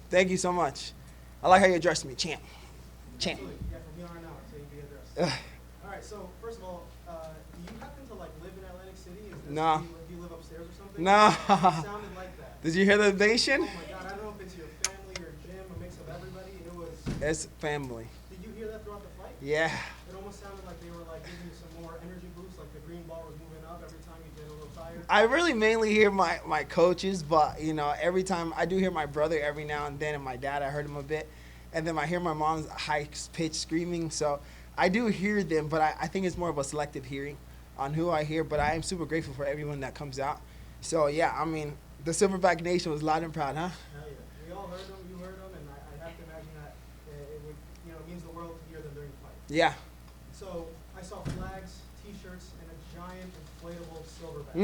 Thank you so much. I like how you addressed me, champ. Champ. Absolutely. Yeah, from here on out, so you be addressed. All right. So first of all, do you happen to like live in Atlantic City? Is this, No. do you live upstairs or something? No. It sounded like that. Did you hear the Oh nation? my God! I don't know if it's your family, your gym, a mix of everybody. It was. It's family. Did you hear that throughout the fight? Yeah. It almost sounded like they were like giving you some more energy boost, like the green ball was moving up every time you get a little tired. I really mainly hear my coaches, but you know, every time I do hear my brother every now and then, and my dad, I heard him a bit, and then I hear my mom's high pitched screaming. So I do hear them, but I think it's more of a selective hearing on who I hear. But I am super grateful for everyone that comes out. So yeah, I mean, the Silverback Nation was loud and proud, huh? Hell yeah. We all heard them, you heard them, and I have to imagine that it would, it means the world to hear them during the fight. Yeah. So I saw flags, T-shirts, and a giant inflatable silverback.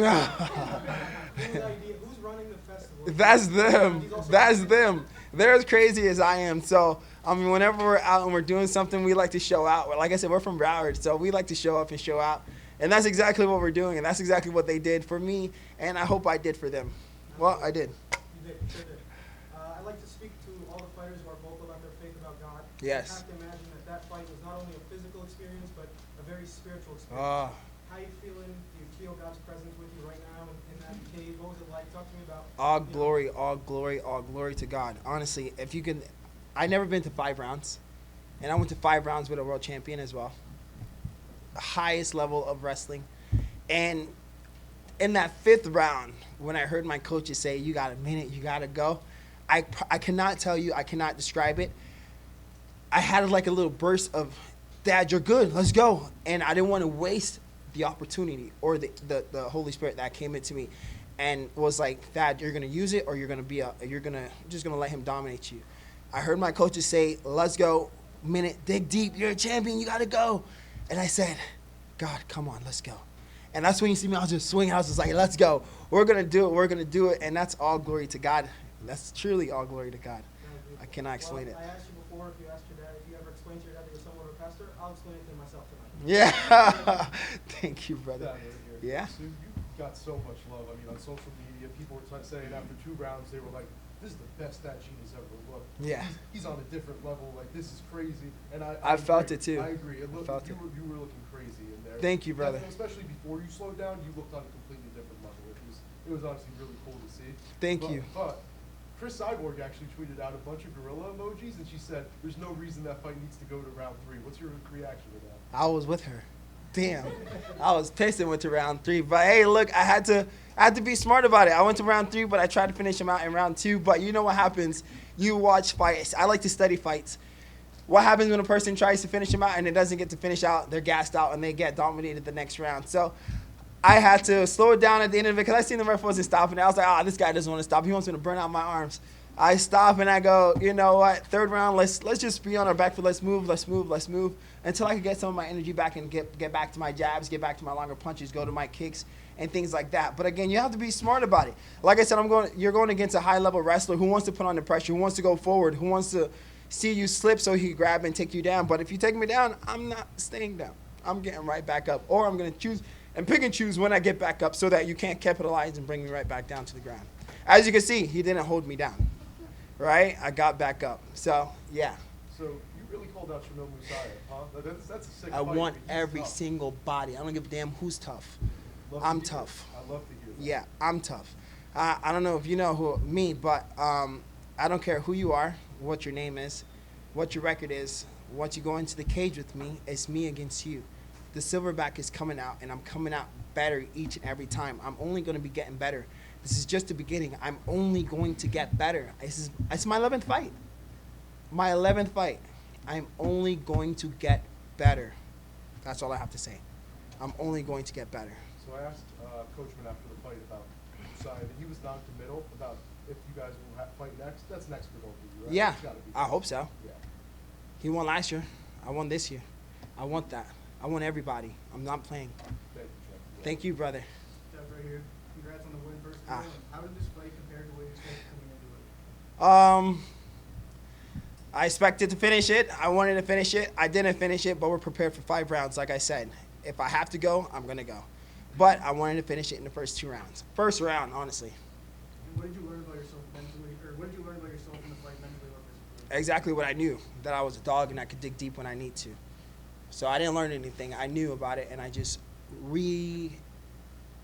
Who's running the festival? That's them. That's them. They're as crazy as I am. So, I mean, whenever we're out and we're doing something, we like to show out. Like I said, we're from Broward, so we like to show up and show out. And that's exactly what we're doing, and that's exactly what they did for me, and I hope I did for them. Well, I did. You did. You sure did. I'd like to speak to all the fighters who are vocal about their faith about God. Yes. I have to imagine that fight was not only a physical experience, but a very spiritual experience. Oh. How you feeling? Do you feel God's presence with you right now in that cave? What was it like? Talk to me about. All glory, all glory, all glory to God. Honestly, if you can, I never been to 5 rounds, and I went to 5 rounds with a world champion as well. The highest level of wrestling. And in that 5th round, when I heard my coaches say, "You got a minute, you got to go," I cannot tell you, I cannot describe it. I had like a little burst of, "Dad, you're good, let's go." And I didn't want to waste the opportunity or the Holy Spirit that came into me and was like, "Thad, you're going to use it, or you're going to just going to let him dominate you." I heard my coaches say, "Let's go, minute, dig deep, you're a champion, you got to go." And I said, "God, come on, let's go." And that's when you see me, I was just swinging. I was just like, "Let's go. We're going to do it. We're going to do it." And that's all glory to God. That's truly all glory to God. I cannot explain it. I asked you before if you asked your dad, if you ever explained to your dad that you're somewhat of a pastor. I'll explain it to myself tonight. Yeah. Thank you, brother. Yeah. So you got so much love. I mean, on social media, people were saying after 2 rounds, they were like, "This is the best Thad Jean has ever looked." Yeah. He's on a different level. Like, this is crazy. And I felt it too. I agree. I felt it. You were looking crazy in there. Thank you, brother. Especially before you slowed down, you looked on a completely different level. It was honestly really cool to see. Thank you. But Chris Cyborg actually tweeted out a bunch of gorilla emojis, and she said, "There's no reason that fight needs to go to round 3." What's your reaction to that? I was with her. Damn. I was pissed and went to round 3. But hey, look, I had to be smart about it. I went to round 3, but I tried to finish him out in round 2. But you know what happens? You watch fights. I like to study fights. What happens when a person tries to finish him out and it doesn't get to finish out? They're gassed out and they get dominated the next round. So I had to slow it down at the end of it because I seen the ref wasn't stopping it. I was like, this guy doesn't want to stop. He wants me to burn out my arms. I stop and I go, you know what? 3rd round, let's just be on our back foot. Let's move until I can get some of my energy back and get back to my jabs, get back to my longer punches, go to my kicks and things like that. But again, you have to be smart about it. Like I said, you're going against a high-level wrestler who wants to put on the pressure, who wants to go forward, who wants to see you slip so he can grab and take you down. But if you take me down, I'm not staying down. I'm getting right back up. Or I'm going to choose and pick and choose when I get back up so that you can't capitalize and bring me right back down to the ground. As you can see, he didn't hold me down. Right? I got back up. So, yeah. So you really called out Shamil Musayev, huh? That's a sick I fight. want He's every tough. single body. I don't give a damn who's tough. I'm tough. I love to hear that. Yeah, I'm tough. I don't know if you know me, but I don't care who you are, what your name is, what your record is. Once you go into the cage with me, it's me against you. The silverback is coming out, and I'm coming out better each and every time. I'm only going to be getting better. This is just the beginning. I'm only going to get better. It's my 11th fight. My 11th fight. I'm only going to get better. That's all I have to say. I'm only going to get better. So I asked Coachman after the fight about Musayev, and he was down to middle about if you guys will fight next. That's next for both of you, right? Yeah, It's gotta be I hope so. Yeah. He won last year. I won this year. I want that. I want everybody. I'm not playing. Thank you, Chuck. Thank you, brother. Jeff, right here. Congrats on the win first of Ah. all. How did this fight compare to what you expected coming into it? I expected to finish it. I wanted to finish it. I didn't finish it, but we're prepared for 5 rounds, like I said. If I have to go, I'm going to go. But I wanted to finish it in the first 2 rounds. First round, honestly. And what did you learn about yourself mentally, or what did you learn about yourself in the fight mentally or physically? Exactly what I knew, that I was a dog and I could dig deep when I need to. So I didn't learn anything. I knew about it, and I just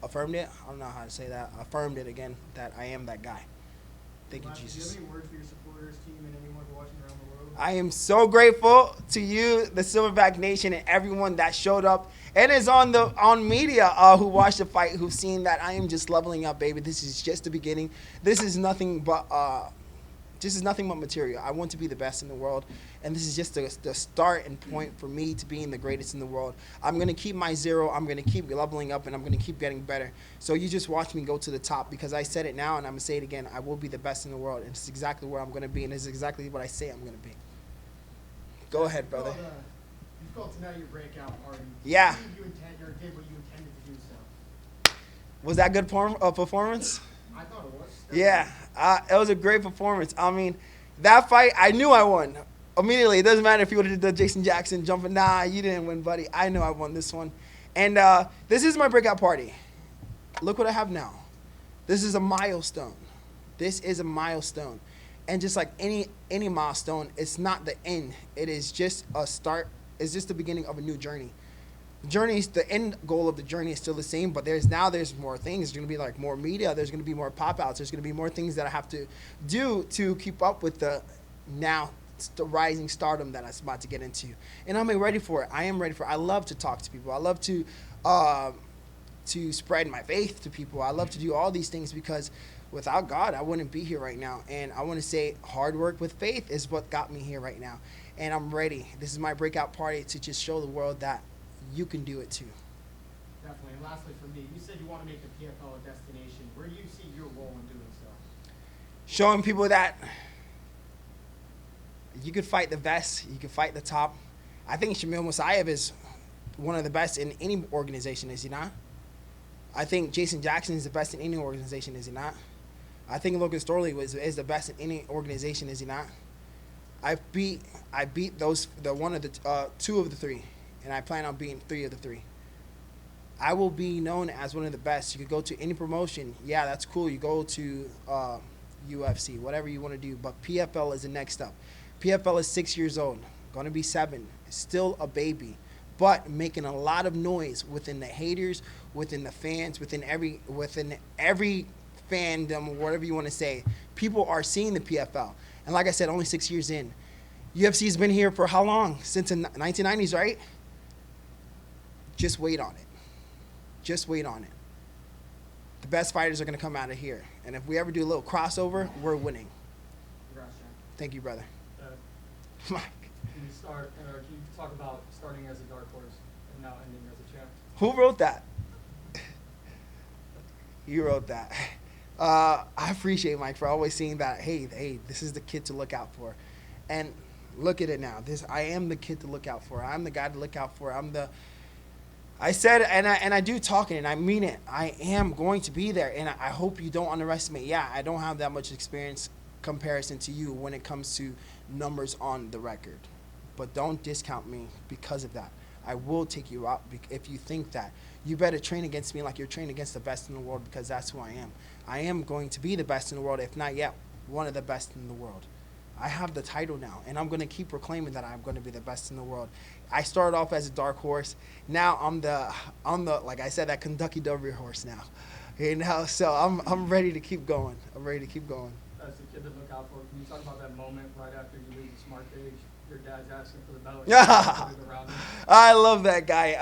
affirmed it. I don't know how to say that. Affirmed it again, that I am that guy. Thank you, Lastly, Jesus. do you have any words for your supporters, team, and anyone who are watching around the world? I am so grateful to you, the Silverback Nation, and everyone that showed up and is on media who watched the fight, who've seen that I am just leveling up, baby. This is just the beginning. This is nothing but material. I want to be the best in the world, and this is just the start and point for me to being the greatest in the world. I'm going to keep my zero. I'm going to keep leveling up, and I'm going to keep getting better. So you just watch me go to the top, because I said it now, and I'm going to say it again. I will be the best in the world, and it's exactly where I'm going to be, and it's exactly what I say I'm going to be. Go ahead, brother. You called tonight your breakout party. Yeah. You did what you intended to do so. Was that good performance? I thought it was. Yeah, it was a great performance. I mean, that fight, I knew I won immediately. It doesn't matter if you would have did the Jason Jackson jumping. Nah, you didn't win, buddy. I know I won this one. And this is my breakout party. Look what I have now. This is a milestone. This is a milestone. And just like any milestone, it's not the end. It is just a start. It's just the beginning of a new journey. The end goal of the journey is still the same, but there's more things. There's going to be like more media. There's going to be more pop-outs. There's going to be more things that I have to do to keep up with the rising stardom that I'm about to get into. And I'm ready for it. I am ready for it. I love to talk to people. I love to spread my faith to people. I love to do all these things, because without God, I wouldn't be here right now. And I want to say hard work with faith is what got me here right now. And I'm ready. This is my breakout party to just show the world that you can do it too. Definitely. And lastly, for me, you said you want to make the PFL a destination. Where do you see your role in doing so? Showing people that you could fight the best, you could fight the top. I think Shamil Musayev is one of the best in any organization, is he not? I think Jason Jackson is the best in any organization, is he not? I think Logan Storley is the best in any organization, is he not? I beat two of the three, and I plan on beating 3 of the 3. I will be known as one of the best. You could go to any promotion. Yeah, that's cool. You go to UFC, whatever you want to do. But PFL is the next up. PFL is 6 years old, going to be 7, still a baby, but making a lot of noise within the haters, within the fans, within every fandom, whatever you want to say. People are seeing the PFL. And like I said, only 6 years in. UFC has been here for how long? Since the 1990s, right? Just wait on it. Just wait on it. The best fighters are going to come out of here. And if we ever do a little crossover, we're winning. Congrats, John. Thank you, brother. Mike. Can you talk about starting as a dark horse and now ending as a champ? Who wrote that? You wrote that. I appreciate Mike for always seeing that. Hey, this is the kid to look out for. And look at it now. I am the kid to look out for. I'm the guy to look out for. I said, and I do talking, and I mean it. I am going to be there, and I hope you don't underestimate. Yeah, I don't have that much experience comparison to you when it comes to numbers on the record, but don't discount me because of that. I will take you out if you think that. You better train against me like you're training against the best in the world, because that's who I am. I am going to be the best in the world, if not yet one of the best in the world. I have the title now, and I'm going to keep proclaiming that I'm going to be the best in the world. I started off as a dark horse. Now I'm the like I said, that Kentucky Derby horse now. You know, so I'm ready to keep going. I'm ready to keep going. As a kid to look out for, can you talk about that moment right after you leave the smart stage? Your dad's asking for the belt. I love that guy.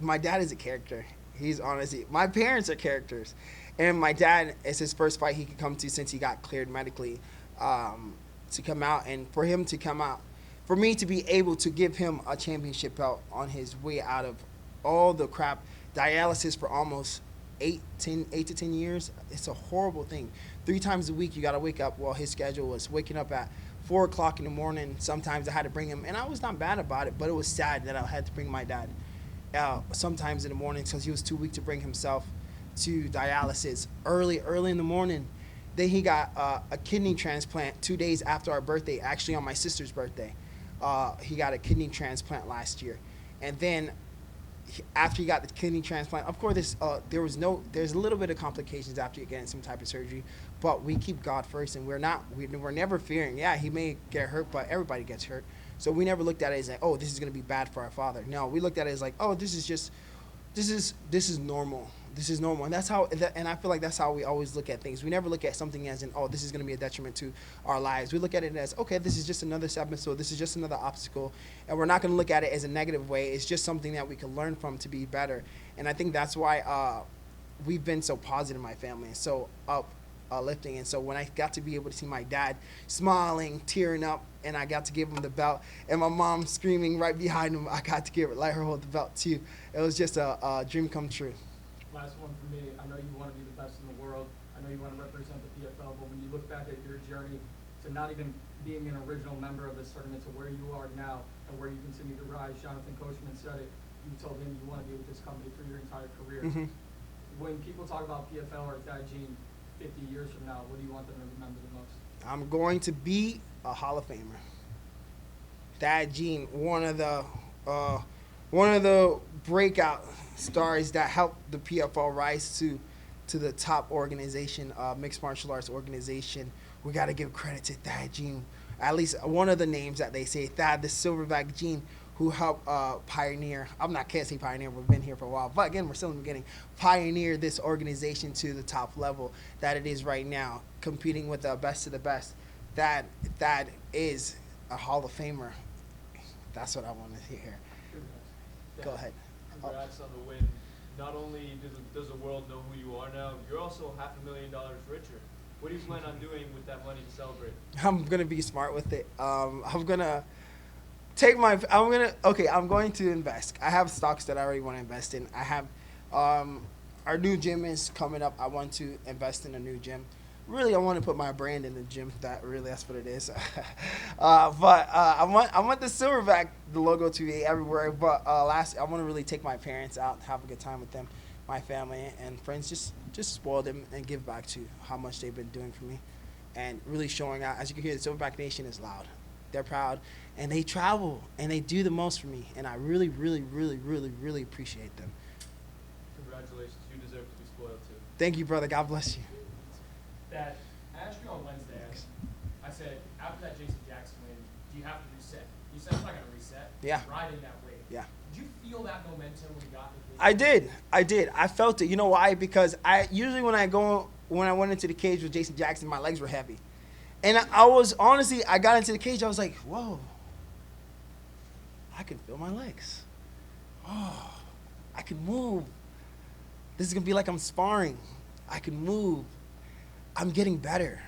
My dad is a character. He's honestly, my parents are characters. And my dad, it's his first fight he could come to since he got cleared medically to come out. And for him to come out, for me to be able to give him a championship belt on his way out of all the crap, dialysis for almost 8 to 10 years, it's a horrible thing. 3 times a week you got to wake up. Well, his schedule was waking up at 4 o'clock in the morning. Sometimes I had to bring him, and I was not bad about it, but it was sad that I had to bring my dad sometimes in the mornings because he was too weak to bring himself to dialysis early in the morning. Then he got a kidney transplant 2 days after our birthday, actually on my sister's birthday. He got a kidney transplant last year. And then after he got the kidney transplant, of course, there's a little bit of complications after you getting some type of surgery, but we keep God first, and we're never fearing. Yeah, he may get hurt, but everybody gets hurt. So we never looked at it as like, oh, this is going to be bad for our father. No, we looked at it as like, oh, this is normal. This is normal. And and I feel like that's how we always look at things. We never look at something as in, oh, this is going to be a detriment to our lives. We look at it as, okay, this is just another episode. This is just another obstacle. And we're not going to look at it as a negative way. It's just something that we can learn from to be better. And I think that's why we've been so positive in my family and so uplifting. And so when I got to be able to see my dad smiling, tearing up, and I got to give him the belt, and my mom screaming right behind him, I got to let her hold the belt too. It was just a dream come true. Last one for me. I know you want to be the best in the world. I know you want to represent the PFL, but when you look back at your journey to not even being an original member of this tournament to where you are now and where you continue to rise, Jonathan Coachman said it. You told him you want to be with this company for your entire career. Mm-hmm. When people talk about PFL or Thad Jean 50 years from now, what do you want them to remember the most? I'm going to be a Hall of Famer. Thad Jean, one of the breakout stars that helped the PFL rise to the top organization, mixed martial arts organization. We got to give credit to Thad Jean. At least one of the names that they say, Thad the Silverback Jean, who helped pioneer. Can't say pioneer. We've been here for a while, but again, we're still in the beginning. Pioneer this organization to the top level that it is right now, competing with the best of the best. Thad is a Hall of Famer. That's what I want to hear. Go ahead. Congrats on the win. Not only does the world know who you are now, you're also $500,000 richer. What do you plan on doing with that money to celebrate? I'm gonna be smart with it. I'm going to invest. I have stocks that I already want to invest in. I have our new gym is coming up. I want to invest in a new gym. Really, I want to put my brand in the gym. That's what it is. I want the Silverback, the logo, to be everywhere. But I want to really take my parents out, have a good time with them, my family and friends. Just spoil them and give back to how much they've been doing for me, and really showing out. As you can hear, the Silverback Nation is loud. They're proud, and they travel and they do the most for me. And I really, really, really, really, really appreciate them. Congratulations. You deserve to be spoiled too. Thank you, brother. God bless you. That I asked you on Wednesday, I said, after that Jason Jackson win, do you have to reset? You said, I'm not going to reset. Yeah. Riding that wave. Yeah. Did you feel that momentum when you got the cage? I did. I felt it. You know why? Because I usually when I went into the cage with Jason Jackson, my legs were heavy. And I got into the cage, I was like, whoa, I can feel my legs. Oh, I can move. This is going to be like I'm sparring. I can move. I'm getting better.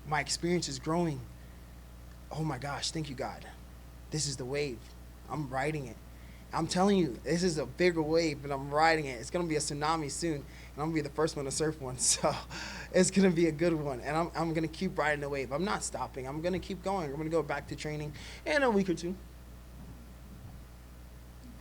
My experience is growing. Oh my gosh, thank you, God. This is the wave. I'm riding it. I'm telling you, this is a bigger wave, but I'm riding it. It's going to be a tsunami soon, and I'm going to be the first one to surf one. So it's going to be a good one, and I'm going to keep riding the wave. I'm not stopping. I'm going to keep going. I'm going to go back to training in a week or two.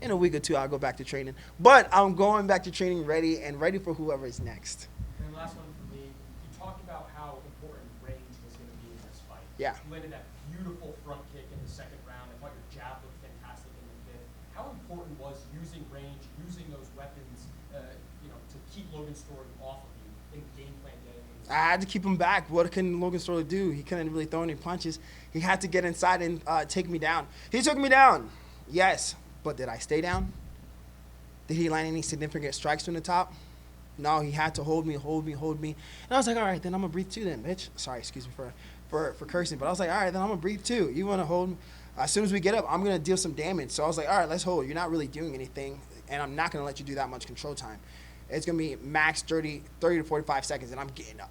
In a week or two, I'll go back to training. But I'm going back to training ready for whoever is next. And last one for me, you talked about how important range was going to be in this fight. Yeah. You landed that beautiful front kick in the second round. I thought your jab looked fantastic in the fifth. How important was using range, using those weapons, to keep Logan Story off of you in game plan day? I had to keep him back. What can Logan Story do? He couldn't really throw any punches. He had to get inside and take me down. He took me down, yes. But did I stay down? Did he land any significant strikes from the top? No, he had to hold me. And I was like, all right, then I'm going to breathe too then, bitch. Sorry, excuse me for cursing. But I was like, all right, then I'm going to breathe too. You want to hold me? As soon as we get up, I'm going to deal some damage. So I was like, all right, let's hold. You're not really doing anything, and I'm not going to let you do that much control time. It's going to be max 30 to 45 seconds, and I'm getting up.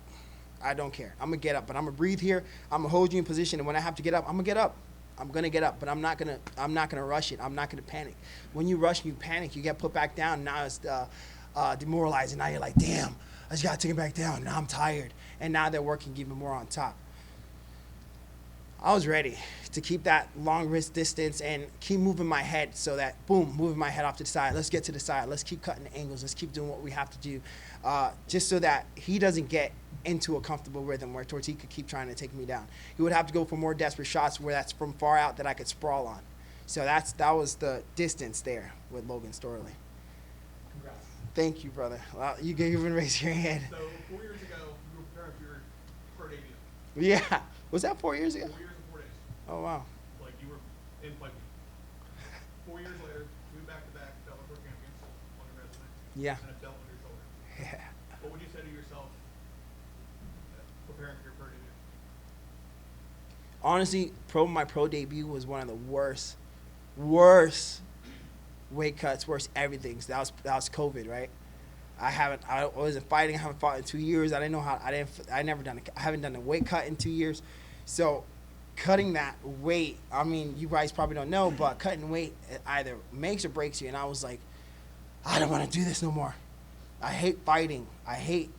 I don't care. I'm going to get up, but I'm going to breathe here. I'm going to hold you in position, and when I have to get up, I'm going to get up. I'm gonna get up, but I'm not gonna rush it. I'm not gonna panic. When you rush and you panic, you get put back down. Now it's demoralizing. Now you're like, damn, I just gotta take it back down. Now I'm tired, and now they're working even more on top. I was ready to keep that long wrist distance and keep moving my head so that, boom, moving my head off to the side. Let's get to the side. Let's keep cutting the angles. Let's keep doing what we have to do, just so that he doesn't get into a comfortable rhythm where he could keep trying to take me down. He would have to go for more desperate shots where that's from far out that I could sprawl on. So that was the distance there with Logan Storley. Congrats. Thank you, brother. Well, you can even raise your hand. So 4 years ago, you were preparing for your pro debut. Yeah. Was that 4 years ago? 4 years and 4 days. Oh, wow. Like you were in fight week. 4 years later, 2 back-to-back PFL champions on your resume. Yeah. And a belt on your shoulder. Yeah. What would you say to yourself preparing for your pro debut? Honestly, my pro debut was one of the worst weight cuts, worst everything. So that was COVID, right? I wasn't fighting. I haven't fought in 2 years. I haven't done a weight cut in 2 years. So cutting that weight, I mean, you guys probably don't know, but cutting weight it either makes or breaks you. And I was like, I don't want to do this no more. I hate fighting. I hate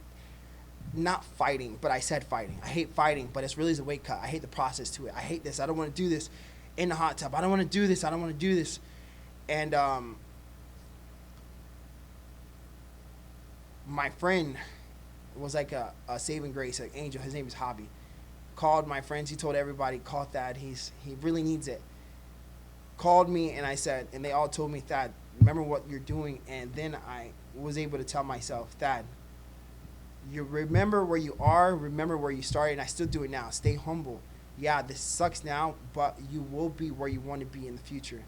not fighting, but I said fighting. I hate fighting, but it's really the weight cut. I hate the process to it. I hate this. I don't want to do this in the hot tub. I don't want to do this. I don't want to do this. And my friend was like a saving grace, like angel. His name is Hobby. Called my friends. He told everybody, call Thad. He really needs it. Called me, and I said, and they all told me, Thad, remember what you're doing. And then I was able to tell myself, Thad, you remember where you are, remember where you started, and I still do it now. Stay humble. Yeah, this sucks now, but you will be where you want to be in the future.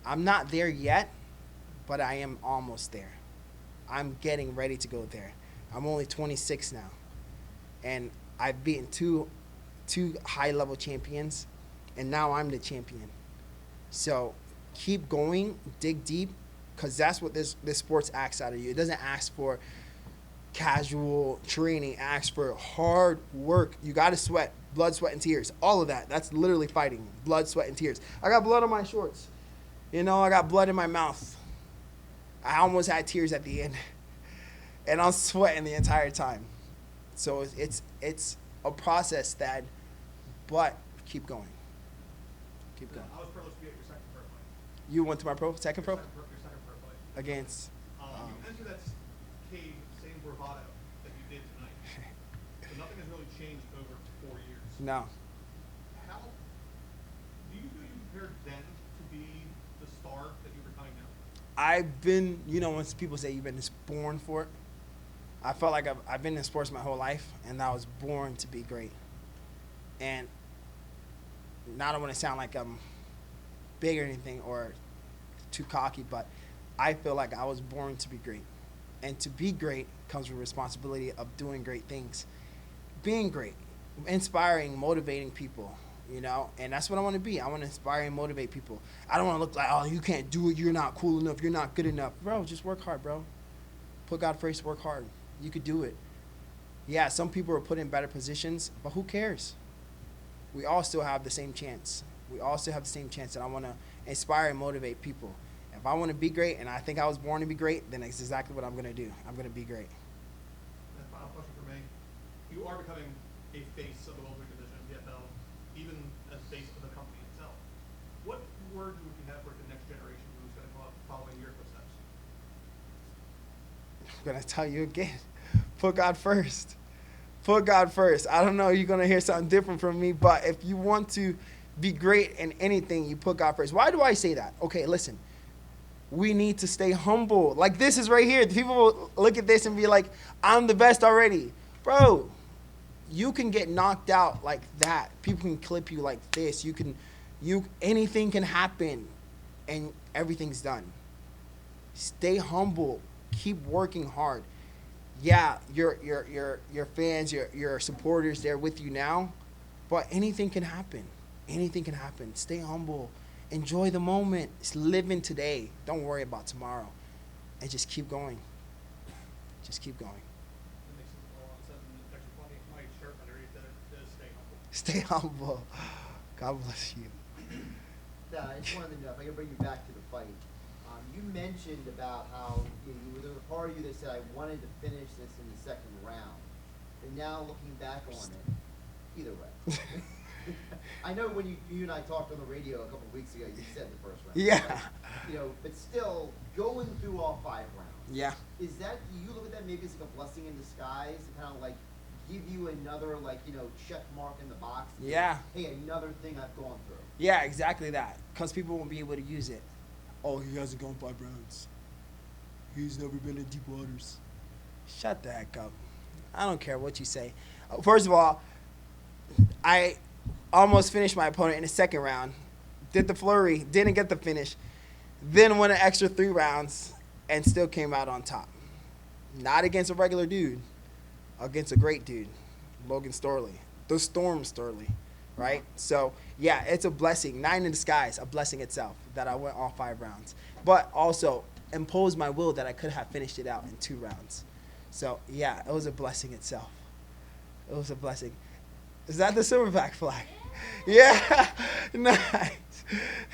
I'm not there yet, but I am almost there. I'm getting ready to go there. I'm only 26 now, and I've beaten two high-level champions, and now I'm the champion. So keep going, dig deep, because that's what this sports asks out of you. It doesn't ask for casual training, it asks for hard work. You got to sweat, blood, sweat, and tears. All of that. That's literally fighting. Blood, sweat, and tears. I got blood on my shorts. You know, I got blood in my mouth. I almost had tears at the end. And I'm sweating the entire time. So it's a process, Thad, but keep going. Keep going. I was privileged to be at your second pro fight. You went to my second pro? Your second pro fight. Against. You entered that cage, same bravado that you did tonight. So nothing has really changed over 4 years. No. How do you feel you prepared then to be the star that you're becoming now? I've been, you know, when people say you've been just born for it, I felt like I've been in sports my whole life, and I was born to be great. And I don't want to sound like I'm big or anything or too cocky, but I feel like I was born to be great. And to be great comes with responsibility of doing great things. Being great, inspiring, motivating people, you know, and that's what I want to be. I want to inspire and motivate people. I don't want to look like, oh, you can't do it, you're not cool enough, you're not good enough. Bro, just work hard, bro. Put God first, work hard. You could do it. Yeah, some people are put in better positions, but who cares? We all still have the same chance. We all still have the same chance, and I want to inspire and motivate people. If I want to be great, and I think I was born to be great, then that's exactly what I'm going to do. I'm going to be great. And final question for me. You are becoming a face of the welterweight division in PFL, even as face of the company itself. What words would you have for the next generation who's going to come up following your footsteps? I'm going to tell you again, put God first. Put God first. I don't know, you're going to hear something different from me, but if you want to be great in anything, you put God first. Why do I say that? Okay, listen. We need to stay humble. Like this is right here. People will look at this and be like, I'm the best already. Bro, you can get knocked out like that. People can clip you like this. Anything can happen and everything's done. Stay humble. Keep working hard. Yeah, your fans, your supporters, they're with you now, but anything can happen. Anything can happen. Stay humble. Enjoy the moment. Just live in today. Don't worry about tomorrow. And just keep going. Just keep going. That makes a lot of sense. And it's actually funny, my shirt underneath that it says Stay stay humble. humble. God bless you. I just wanted to know if I can bring you back to the fight. You mentioned about how there was a part of you that said, I wanted to finish this in the second round. And now looking back on it, either way. I know when you and I talked on the radio a couple of weeks ago, you said the first round. Yeah. But, but still, going through all 5 rounds. Yeah. Is that, do you look at that maybe as like a blessing in disguise? Kind of like give you another, like, check mark in the box? Yeah. Hey, another thing I've gone through. Yeah, exactly that. Because people won't be able to use it. Oh, he hasn't gone 5 rounds. He's never been in deep waters. Shut the heck up. I don't care what you say. First of all, I almost finished my opponent in the second round. Did the flurry, didn't get the finish. Then won an extra 3 rounds and still came out on top. Not against a regular dude. Against a great dude. Logan Storley. The Storm Storley. Right? So, yeah, it's a blessing. 9 in the skies, a blessing itself that I went all 5 rounds. But also imposed my will that I could have finished it out in 2 rounds. So, yeah, it was a blessing itself. It was a blessing. Is that the silverback flag? Yeah. Nice.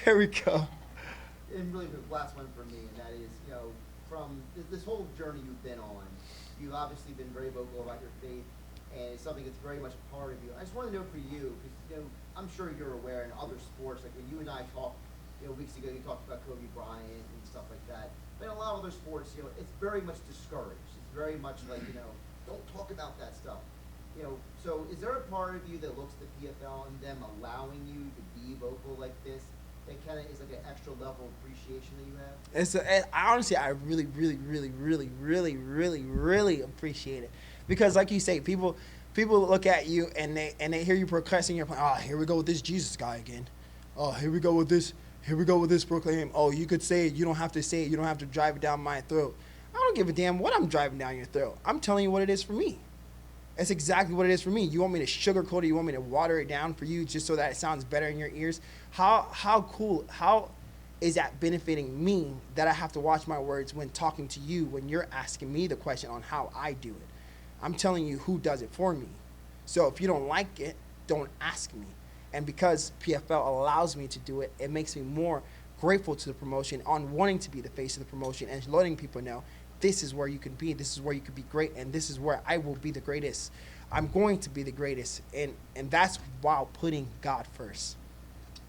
Here we go. And really the last one for me, and that is, from this whole journey you've been on, you've obviously been very vocal about your faith, and it's something that's very much a part of you. I just want to know for you, because I'm sure you're aware in other sports, like when you and I talked, weeks ago, you talked about Kobe Bryant and stuff like that. But in a lot of other sports, it's very much discouraged. It's very much like, don't talk about that stuff. So is there a part of you that looks at the PFL and them allowing you to be vocal like this? It kind of is like an extra level of appreciation that you have? Honestly, I really, really, really, really, really, really, really appreciate it. Because like you say, people look at you and they hear you proclaiming your plan. Oh, here we go with this Jesus guy again. Oh, here we go with this. Here we go with this proclaim. Oh, you could say it. You don't have to say it. You don't have to drive it down my throat. I don't give a damn what I'm driving down your throat. I'm telling you what it is for me. That's exactly what it is for me. You want me to sugarcoat it? You want me to water it down for you just so that it sounds better in your ears? How cool, how is that benefiting me that I have to watch my words when talking to you, when you're asking me the question on how I do it? I'm telling you who does it for me. So if you don't like it, don't ask me. And because PFL allows me to do it, it makes me more grateful to the promotion on wanting to be the face of the promotion and letting people know this is where you can be, this is where you can be great, and this is where I will be the greatest. I'm going to be the greatest, and that's while putting God first.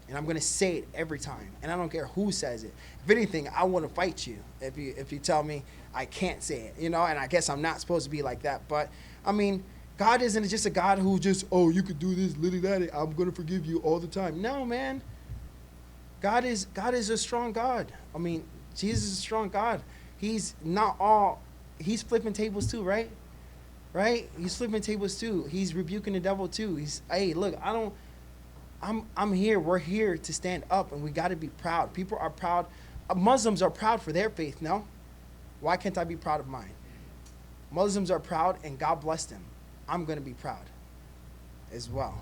And I'm going to say it every time, and I don't care who says it. If anything, I want to fight you if you tell me I can't say it, and I guess I'm not supposed to be like that. But, I mean, God isn't just a God who just, oh, you could do this, little that, I'm going to forgive you all the time. No, man. God is a strong God. I mean, Jesus is a strong God. He's flipping tables too, right? Right? He's flipping tables too. He's rebuking the devil too. Hey, look, I'm here. We're here to stand up, and we got to be proud. People are proud. Muslims are proud for their faith, no? Why can't I be proud of mine? Muslims are proud, and God bless them. I'm going to be proud as well.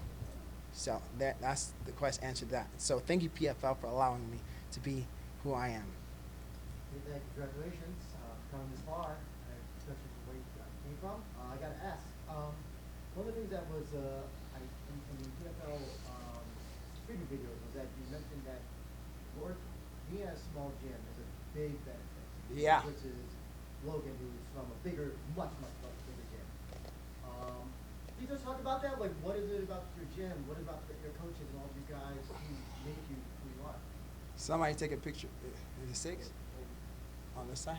So that's the question, answer to that. So thank you, PFL, for allowing me to be who I am. Congratulations for coming this far, especially from where you came from. I got to ask, one of the things that was in the PFL preview videos was that you mentioned that being at a small gym is a big benefit. Yeah. Which is Logan, who's from a bigger, much bigger gym. Can you just talk about that? Like, what is it about your gym? What about your coaches and all these guys who make you who you are? Somebody take a picture. Is it 6? On this side?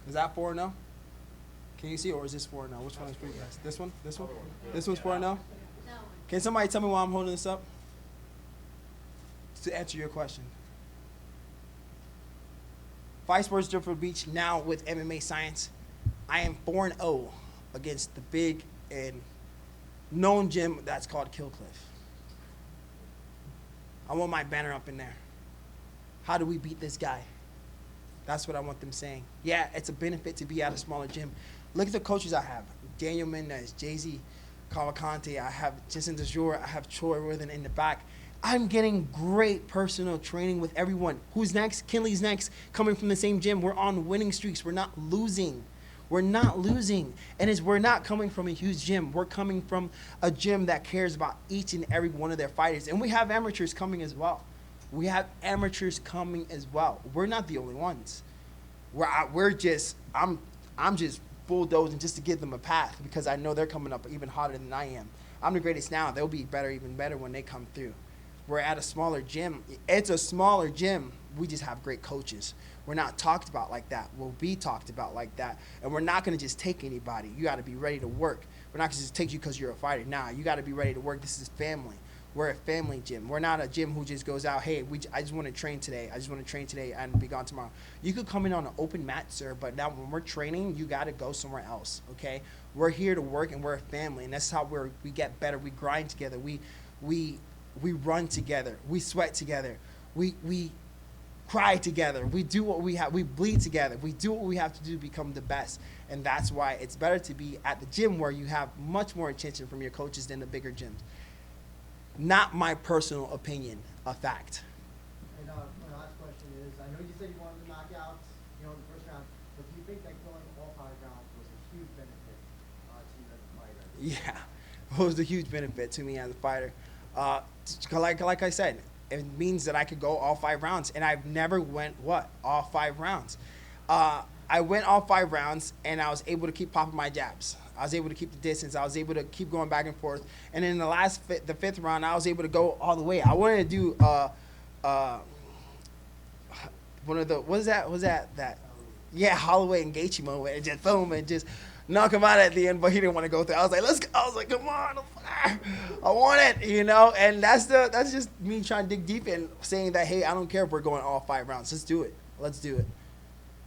Is that 4-0? Can you see, or is this 4-0? Which one is for you guys? This one? This one? This one's 4-0? No. Can somebody tell me why I'm holding this up? To answer your question. Fight Sports Driftwood Beach now with MMA Science. I am 4-0 against the big and known gym that's called Killcliff. I want my banner up in there. How do we beat this guy? That's what I want them saying. Yeah, it's a benefit to be at a smaller gym. Look at the coaches I have. Daniel Mendez, Jay-Z Cavalcante, I have Jason DeJour, I have Troy Worthen in the back. I'm getting great personal training with everyone. Who's next? Kinley's next, coming from the same gym. We're on winning streaks. We're not losing. We're not losing. And we're not coming from a huge gym. We're coming from a gym that cares about each and every one of their fighters. And we have amateurs coming as well. We have amateurs coming as well. We're not the only ones. I'm just bulldozing just to give them a path because I know they're coming up even hotter than I am. I'm the greatest now. They'll be better, even better when they come through. We're at a smaller gym. It's a smaller gym, we just have great coaches. We're not talked about like that. We'll be talked about like that. And we're not going to just take anybody. You got to be ready to work. We're not going to just take you because you're a fighter. Nah, you got to be ready to work. This is family. We're a family gym. We're not a gym who just goes out, hey, I just want to train today. I just want to train today and be gone tomorrow. You could come in on an open mat, sir, but now when we're training, you got to go somewhere else, okay? We're here to work, and we're a family, and that's how we get better. We grind together. We run together. We sweat together. We cry together. We do what we have. We bleed together. We do what we have to do to become the best, and that's why it's better to be at the gym where you have much more attention from your coaches than the bigger gyms. Not my personal opinion, a fact. And my last question is, I know you said you wanted the knockouts, in the first round, but do you think that going all 5 rounds was a huge benefit to you as a fighter? Yeah, it was a huge benefit to me as a fighter. Like I said, it means that I could go all 5 rounds, and I've never went, all 5 rounds. I went all 5 rounds, and I was able to keep popping my jabs. I was able to keep the distance. I was able to keep going back and forth. And in the 5th round, I was able to go all the way. I wanted to do one of the, what is that? Yeah, Holloway and Gaethje moment, and just boom, and just knock him out at the end, but he didn't want to go through. I was like, let's go. I was like, come on, I want it, and that's just me trying to dig deep and saying that, hey, I don't care if we're going all 5 rounds. Let's do it. Let's do it.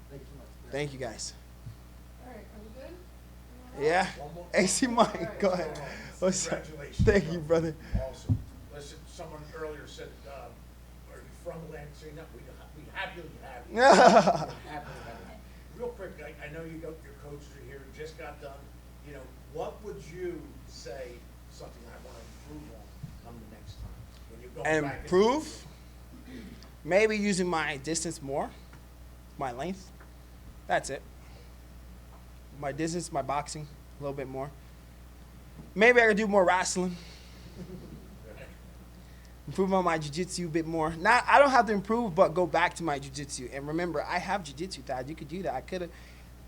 Thank you so much. Thank you, guys. All right, are we good? Yeah. One more- AC Mike, go ahead. What's up? Congratulations. Thank you, brother. Awesome. Listen, someone earlier said, are you from Lansing? No, we happily have you. Happily have you. Real quick, I know your coaches are here, just got done. What would you say something I want to improve on come the next time? When you're going back into Improve? Maybe using my distance more, my length. That's it. My distance, my boxing, a little bit more. Maybe I could do more wrestling. Improve on my jiu-jitsu a bit more. I don't have to improve, but go back to my jiu-jitsu. And remember, I have jiu-jitsu, Thad. You could do that.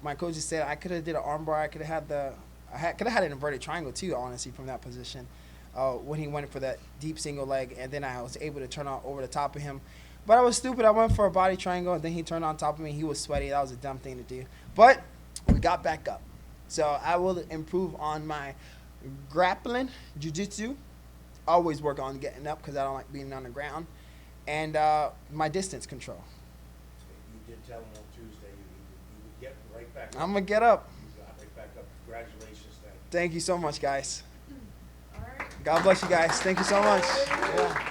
My coach just said I could have did an armbar. I could have had an inverted triangle too, honestly, from that position. When he went for that deep single leg, and then I was able to turn on over the top of him. But I was stupid. I went for a body triangle, and then he turned on top of me. He was sweaty. That was a dumb thing to do. But we got back up. So I will improve on my grappling, jiu-jitsu. Always work on getting up because I don't like being on the ground. And my distance control. You did tell him on Tuesday you would get right back up. I'm going to get up. You got right back up. Congratulations, Thad. Thank you so much, guys. All right. God bless you guys. Thank you so much. Yeah.